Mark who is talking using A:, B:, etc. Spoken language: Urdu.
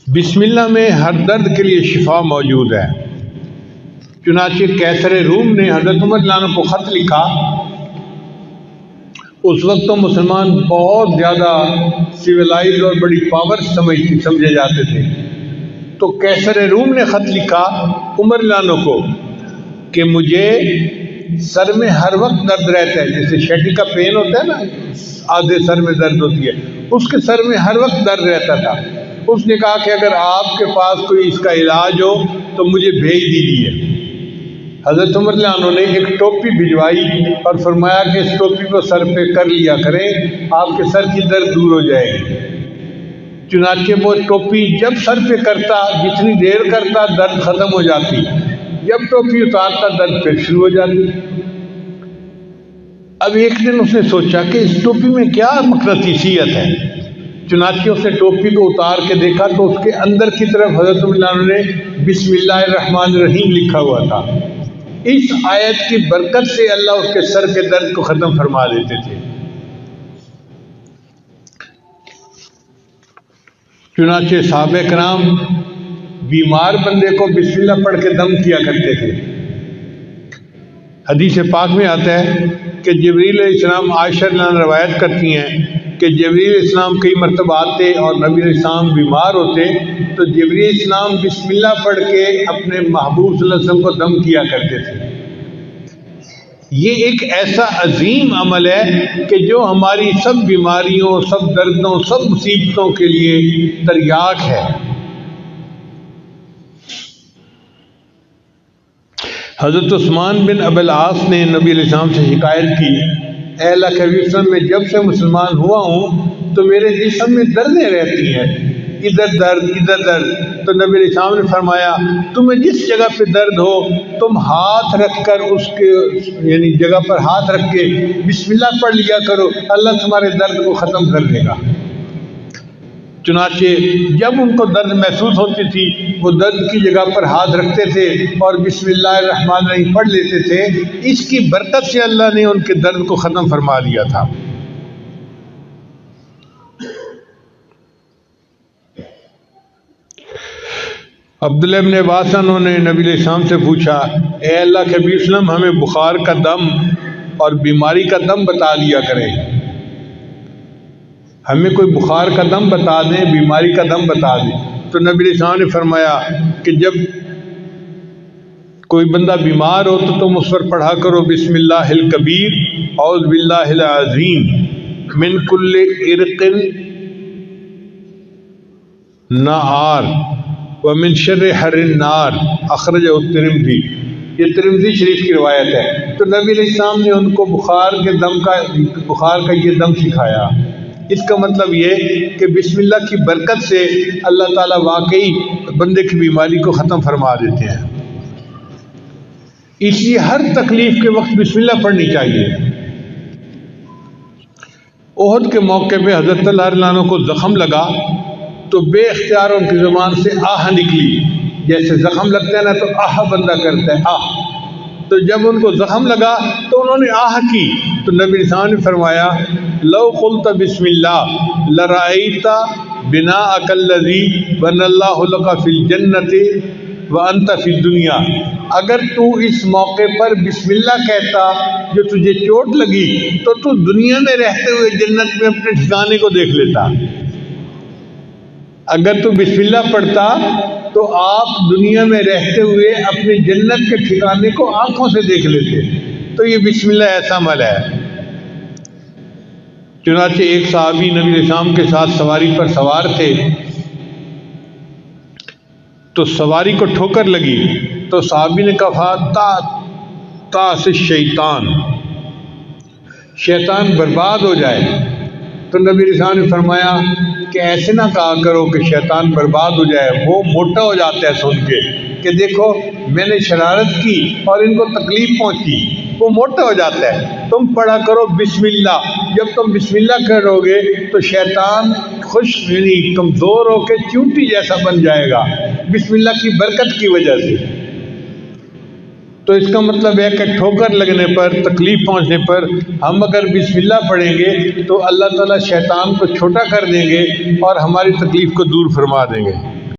A: بسم اللہ میں ہر درد کے لیے شفا موجود ہے۔ چنانچہ قیصر روم نے حضرت عمر رضی اللہ عنہ کو خط لکھا۔ اس وقت تو مسلمان بہت زیادہ سویلائز اور بڑی پاور سمجھے جاتے تھے، تو قیصر روم نے خط لکھا عمر رضی اللہ عنہ کو کہ مجھے سر میں ہر وقت درد رہتا ہے، جیسے شیٹی کا پین ہوتا ہے نا، آدھے سر میں درد ہوتی ہے، اس کے سر میں ہر وقت درد رہتا تھا۔ اس نے کہا کہ اگر آپ کے پاس کوئی اس کا علاج ہو تو مجھے بھیج دیجیے۔ حضرت عمر رضی اللہ عنہ نے ایک ٹوپی بھجوائی اور فرمایا کہ اس ٹوپی کو سر پہ کر لیا کریں، آپ کے سر کی درد دور ہو جائے گی۔ چنانچہ وہ ٹوپی جب سر پہ کرتا، جتنی دیر کرتا درد ختم ہو جاتی، جب ٹوپی اتارتا درد پھر شروع ہو جاتی۔ اب ایک دن اس نے سوچا کہ اس ٹوپی میں کیا مقناطیسیت ہے، چنانچہ اس نے ٹوپی کو اتار کے دیکھا تو اس کے اندر کی طرف حضرت عمر رضی اللہ عنہ نے بسم اللہ الرحمن الرحیم لکھا ہوا تھا۔ اس آیت کی برکت سے اللہ اس کے سر کے درد کو ختم فرما دیتے تھے۔ چنانچہ صحابہ کرام بیمار بندے کو بسم اللہ پڑھ کے دم کیا کرتے تھے۔ حدیث پاک میں آتا ہے کہ جبریل علیہ السلام عائشہ رضی اللہ عنہا روایت کرتی ہیں کہ جبریل علیہ السلام کئی مرتبہ آتے اور نبی علیہ السلام بیمار ہوتے تو جبریل علیہ السلام بسم اللہ پڑھ کے اپنے محبوب صلی اللہ علیہ وسلم کو دم کیا کرتے تھے۔ یہ ایک ایسا عظیم عمل ہے کہ جو ہماری سب بیماریوں، سب دردوں، سب مصیبتوں کے لیے تریاق ہے۔ حضرت عثمان بن ابی العاص نے نبی علیہ السلام سے شکایت کی، اے اللہ کے حبیب صلی اللہ علیہ وسلم، میں جب سے مسلمان ہوا ہوں تو میرے جسم میں دردیں رہتی ہیں، ادھر درد ادھر درد۔ تو نبی علیہ السلام نے فرمایا تمہیں جس جگہ پہ درد ہو تم ہاتھ رکھ کر اس کے یعنی جگہ پر ہاتھ رکھ کے بسم اللہ پڑھ لیا کرو، اللہ تمہارے درد کو ختم کر دے گا۔ چنانچہ جب ان کو درد محسوس ہوتی تھی وہ درد کی جگہ پر ہاتھ رکھتے تھے اور بسم اللہ الرحمن الرحیم پڑھ لیتے تھے۔ اس کی برکت سے اللہ نے ان کے درد کو ختم فرما دیا تھا۔ عبداللہ ابن عباس انہوں نے نبی علیہ السلام سے پوچھا، اے اللہ کے حبیب صلی اللہ علیہ وسلم، ہمیں بخار کا دم اور بیماری کا دم بتا دیا کریں، ہمیں کوئی بخار کا دم بتا دیں، بیماری کا دم بتا دیں۔ تو نبی علیہ السلام نے فرمایا کہ جب کوئی بندہ بیمار ہو تو تم اس پر پڑھا کرو بسم اللہ الکبیر اعوذ باللہ العظیم من کل عرق نار ومن شر حر النار اخرجہ الترمذی۔ یہ ترمذی شریف کی روایت ہے۔ تو نبی علیہ السلام نے ان کو بخار کا یہ دم سکھایا۔ اس کا مطلب یہ کہ بسم اللہ کی برکت سے اللہ تعالیٰ واقعی بندے کی بیماری کو ختم فرما دیتے ہیں۔ اس لیے ہر تکلیف کے وقت بسم اللہ پڑھنی چاہیے۔ احد کے موقع پہ حضرت طلحہ رضی اللہ عنہ کو زخم لگا تو بے اختیار ان کی زبان سے آہ نکلی، جیسے زخم لگتا ہے نا تو آہ بندہ کرتا ہے، آہ۔ تو جب ان کو زخم لگا تو انہوں نے آہ کی تو نبی علیہ السلام نے فرمایا لو قلت بسم اللہ لرأیت بناءک الذی بنى اللہ لک فی الجنۃ وانت فی الدنیا۔ اگر تو اس موقع پر بسم اللہ کہتا جو تجھے چوٹ لگی تو تو دنیا میں رہتے ہوئے جنت میں اپنے ٹھکانے کو دیکھ لیتا۔ اگر تو بسم اللہ پڑھتا تو آپ دنیا میں رہتے ہوئے اپنے جنت کے ٹھکانے کو آنکھوں سے دیکھ لیتے۔ تو یہ بسم اللہ ایسا عمل ہے۔ چنانچہ ایک صحابی نبی علیہ السلام کے ساتھ سواری پر سوار تھے تو سواری کو ٹھوکر لگی تو صحابی نے کہا تا سے شیطان برباد ہو جائے۔ تو نبی علیہ السلام نے فرمایا کہ ایسے نہ کہا کرو کہ شیطان برباد ہو جائے، وہ موٹا ہو جاتا ہے سن کے کہ دیکھو میں نے شرارت کی اور ان کو تکلیف پہنچی، وہ موٹا ہو جاتا ہے۔ تم پڑھا کرو بسم اللہ، جب تم بسم اللہ کرو گے تو شیطان خوش یعنی کمزور ہو کے چونٹی جیسا بن جائے گا بسم اللہ کی برکت کی وجہ سے۔ تو اس کا مطلب ہے کہ ٹھوکر لگنے پر، تکلیف پہنچنے پر ہم اگر بسم اللہ پڑھیں گے تو اللہ تعالیٰ شیطان کو چھوٹا کر دیں گے اور ہماری تکلیف کو دور فرما دیں گے۔